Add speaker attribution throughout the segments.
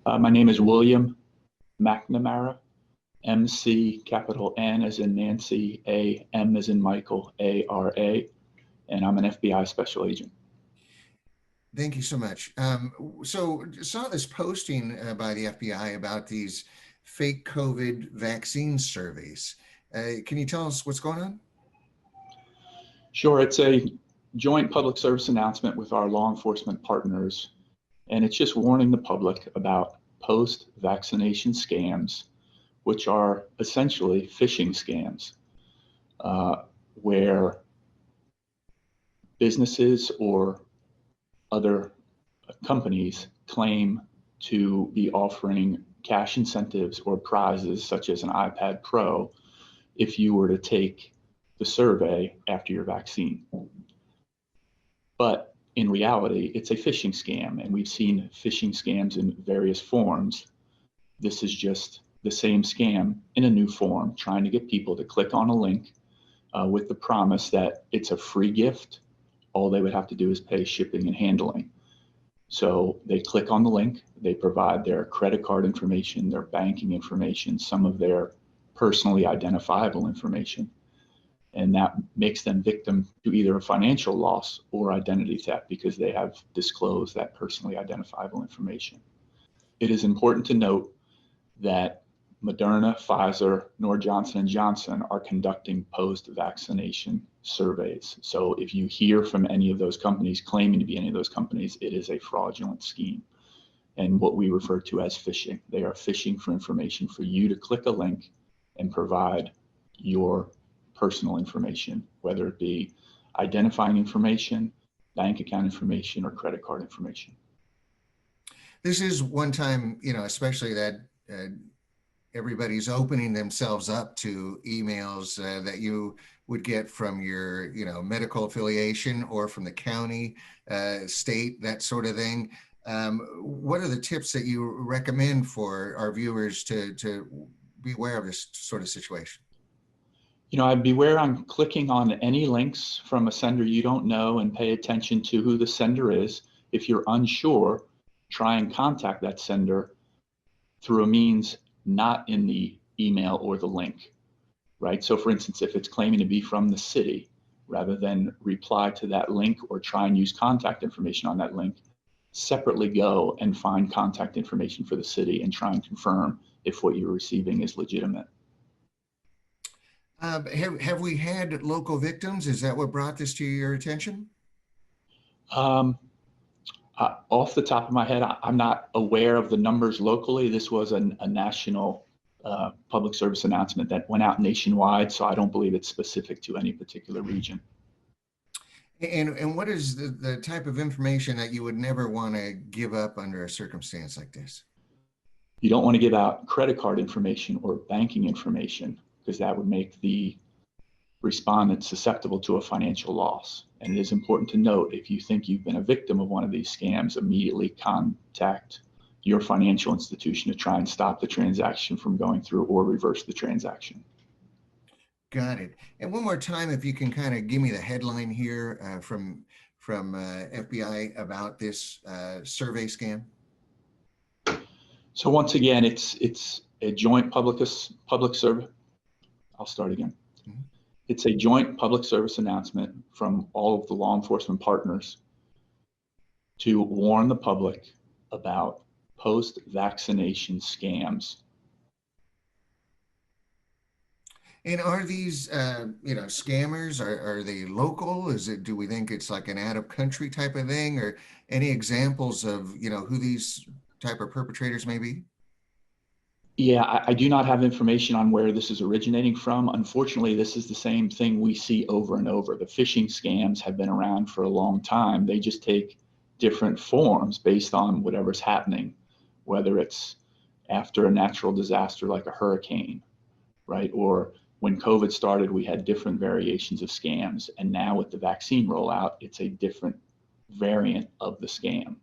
Speaker 1: My name is William McNamara, MC, capital N as in Nancy, A, M as in Michael, ARA, and I'm an FBI special agent.
Speaker 2: Thank you so much. So saw this posting by the FBI about these fake COVID vaccine surveys. Can you tell us what's going on?
Speaker 1: Sure, it's a joint public service announcement with our law enforcement partners, and it's just warning the public about post-vaccination scams, which are essentially phishing scams, where businesses or other companies claim to be offering cash incentives or prizes, such as an iPad Pro, if you were to take the survey after your vaccine. But in reality, it's a phishing scam, and we've seen phishing scams in various forms. This is just the same scam in a new form, trying to get people to click on a link with the promise that it's a free gift. All they would have to do is pay shipping and handling. So they click on the link, they provide their credit card information, their banking information, some of their personally identifiable information, and that makes them victim to either a financial loss or identity theft because they have disclosed that personally identifiable information. It is important to note that Moderna, Pfizer, nor Johnson & Johnson are conducting post-vaccination surveys. So if you hear from any of those companies claiming to be any of those companies, it is a fraudulent scheme and what we refer to as phishing. They are phishing for information for you to click a link and provide your personal information, whether it be identifying information, bank account information, or credit card information.
Speaker 2: This is one time, especially that everybody's opening themselves up to emails that you would get from your, medical affiliation or from the county, state, that sort of thing. What are the tips that you recommend for our viewers to be aware of this sort of situation?
Speaker 1: I'd beware on clicking on any links from a sender you don't know and pay attention to who the sender is. If you're unsure, try and contact that sender through a means not in the email or the link, right? So for instance, if it's claiming to be from the city, rather than reply to that link or try and use contact information on that link, separately go and find contact information for the city and try and confirm if what you're receiving is legitimate.
Speaker 2: Have we had local victims? Is that what brought this to your attention?
Speaker 1: Off the top of my head, I'm not aware of the numbers locally. This was a national public service announcement that went out nationwide, so I don't believe it's specific to any particular region.
Speaker 2: And what is the type of information that you would never want to give up under a circumstance like this?
Speaker 1: You don't want to give out credit card information or banking information because that would make the respondent susceptible to a financial loss. And it is important to note, if you think you've been a victim of one of these scams, immediately contact your financial institution to try and stop the transaction from going through or reverse the transaction.
Speaker 2: Got it. And one more time, if you can kind of give me the headline here from FBI about this survey scam.
Speaker 1: So once again, it's a joint public service. I'll start again. Mm-hmm. It's a joint public service announcement from all of the law enforcement partners to warn the public about post-vaccination scams.
Speaker 2: And are these, scammers, are they local? Do we think it's like an out of country type of thing, or any examples of, who these type of perpetrators may be?
Speaker 1: Yeah, I do not have information on where this is originating from. Unfortunately, this is the same thing we see over and over. The phishing scams have been around for a long time. They just take different forms based on whatever's happening, whether it's after a natural disaster like a hurricane, right? Or when COVID started, we had different variations of scams. And now with the vaccine rollout, it's a different variant of the scam.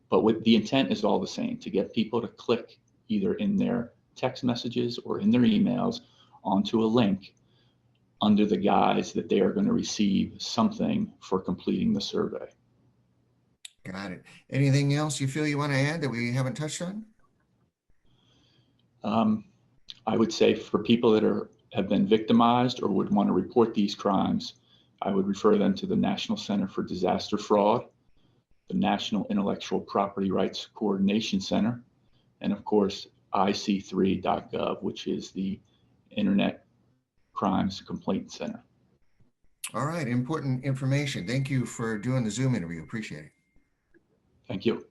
Speaker 1: But with the intent is all the same, to get people to click either in their text messages or in their emails onto a link under the guise that they are going to receive something for completing the survey.
Speaker 2: Got it. Anything else you feel you want to add that we haven't touched on?
Speaker 1: I would say for people that have been victimized or would want to report these crimes, I would refer them to the National Center for Disaster Fraud, the National Intellectual Property Rights Coordination Center, and of course, ic3.gov, which is the Internet Crimes Complaint Center.
Speaker 2: All right, important information. Thank you for doing the Zoom interview. Appreciate it.
Speaker 1: Thank you.